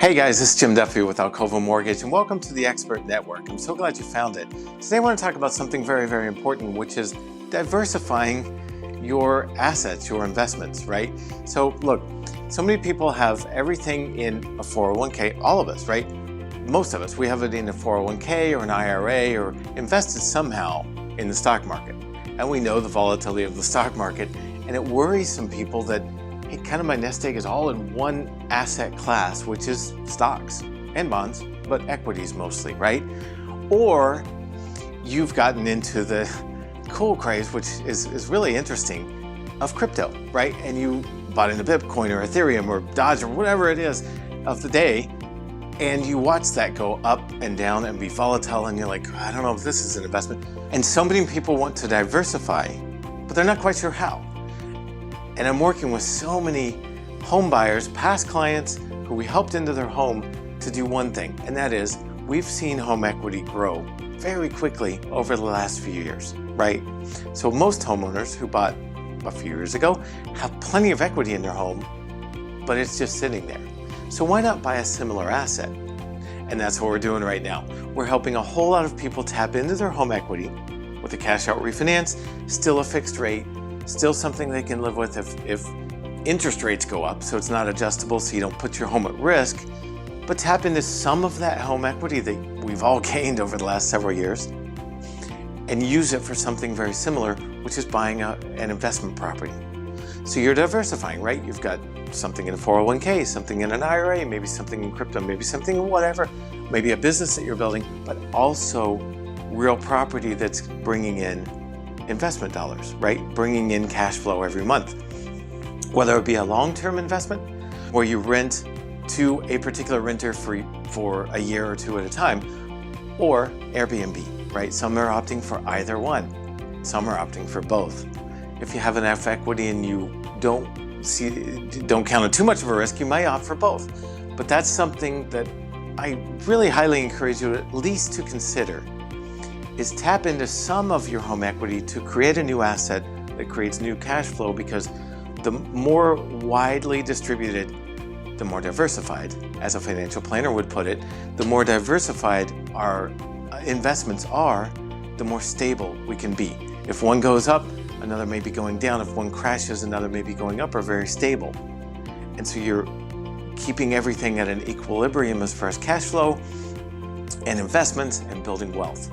Hey guys, this is Jim Duffy with Alcova Mortgage and welcome to the Expert Network. I'm so glad you found it. Today I want to talk about something very, very important, which is diversifying your assets, your investments, right? So look, so many people have everything in a 401k, all of us, right? Most of us, we have it in a 401k or an IRA or invested somehow in the stock market. And we know the volatility of the stock market, and it worries some people that hey, kind of my nest egg is all in one asset class, which is stocks and bonds, but equities mostly, right? Or you've gotten into the cool craze, which is really interesting, of crypto, right? And you bought into Bitcoin or Ethereum or Doge or whatever it is of the day, and you watch that go up and down and be volatile, and you're like, I don't know if this is an investment. And so many people want to diversify, but they're not quite sure how. And I'm working with so many home buyers, past clients who we helped into their home to do one thing, and that is we've seen home equity grow very quickly over the last few years, right? So most homeowners who bought a few years ago have plenty of equity in their home, but it's just sitting there. So why not buy a similar asset? And that's what we're doing right now. We're helping a whole lot of people tap into their home equity with a cash out refinance, still a fixed rate, still something they can live with if interest rates go up, so it's not adjustable, so you don't put your home at risk, but tap into some of that home equity that we've all gained over the last several years and use it for something very similar, which is buying an investment property. So you're diversifying, right? You've got something in a 401k, something in an IRA, maybe something in crypto, maybe something in whatever, maybe a business that you're building, but also real property that's bringing in investment dollars, right? Bringing in cash flow every month. Whether it be a long-term investment where you rent to a particular renter for a year or two at a time, or Airbnb, right? Some are opting for either one. Some are opting for both. If you have enough equity and you don't count on too much of a risk, you might opt for both. But that's something that I really highly encourage you at least to consider, is tap into some of your home equity to create a new asset that creates new cash flow, because the more widely distributed, the more diversified, as a financial planner would put it, the more diversified our investments are, the more stable we can be. If one goes up, another may be going down. If one crashes, another may be going up, or very stable. And so you're keeping everything at an equilibrium as far as cash flow and investments and building wealth.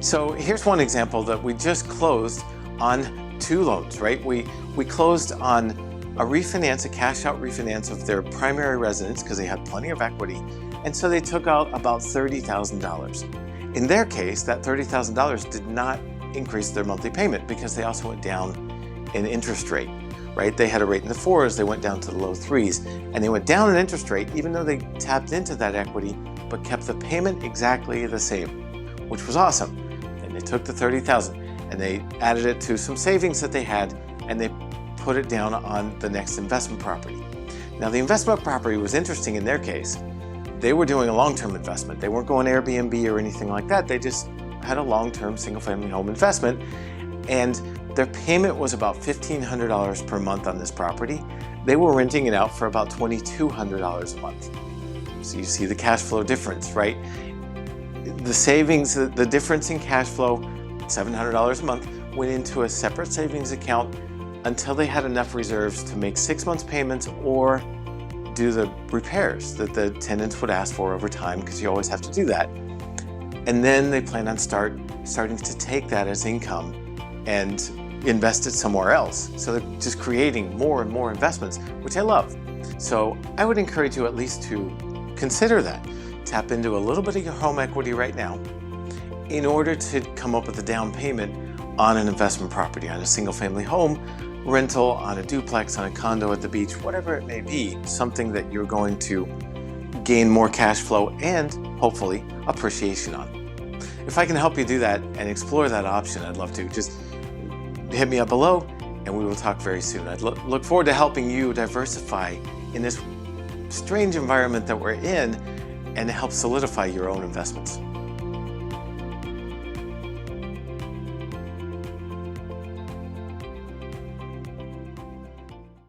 So here's one example that we just closed on 2 loans, right? We closed on a refinance, a cash out refinance of their primary residence because they had plenty of equity. And so they took out about $30,000. In their case, that $30,000 did not increase their monthly payment because they also went down in interest rate, right? They had a rate in the 4s, they went down to the low 3s, and they went down in interest rate even though they tapped into that equity, but kept the payment exactly the same, which was awesome. They took the $30,000 and they added it to some savings that they had, and they put it down on the next investment property. Now the investment property was interesting in their case. They were doing a long-term investment. They weren't going Airbnb or anything like that. They just had a long-term single-family home investment, and their payment was about $1,500 per month on this property. They were renting it out for about $2,200 a month. So you see the cash flow difference, right? The savings, the difference in cash flow, $700 a month, went into a separate savings account until they had enough reserves to make 6 months payments or do the repairs that the tenants would ask for over time, because you always have to do that. And then they plan on starting to take that as income and invest it somewhere else. So they're just creating more and more investments, which I love. So I would encourage you at least to consider that. Tap into a little bit of your home equity right now in order to come up with a down payment on an investment property, on a single family home, rental, on a duplex, on a condo at the beach, whatever it may be, something that you're going to gain more cash flow and hopefully appreciation on. If I can help you do that and explore that option, I'd love to. Just hit me up below and we will talk very soon. I'd look forward to helping you diversify in this strange environment that we're in and help solidify your own investments.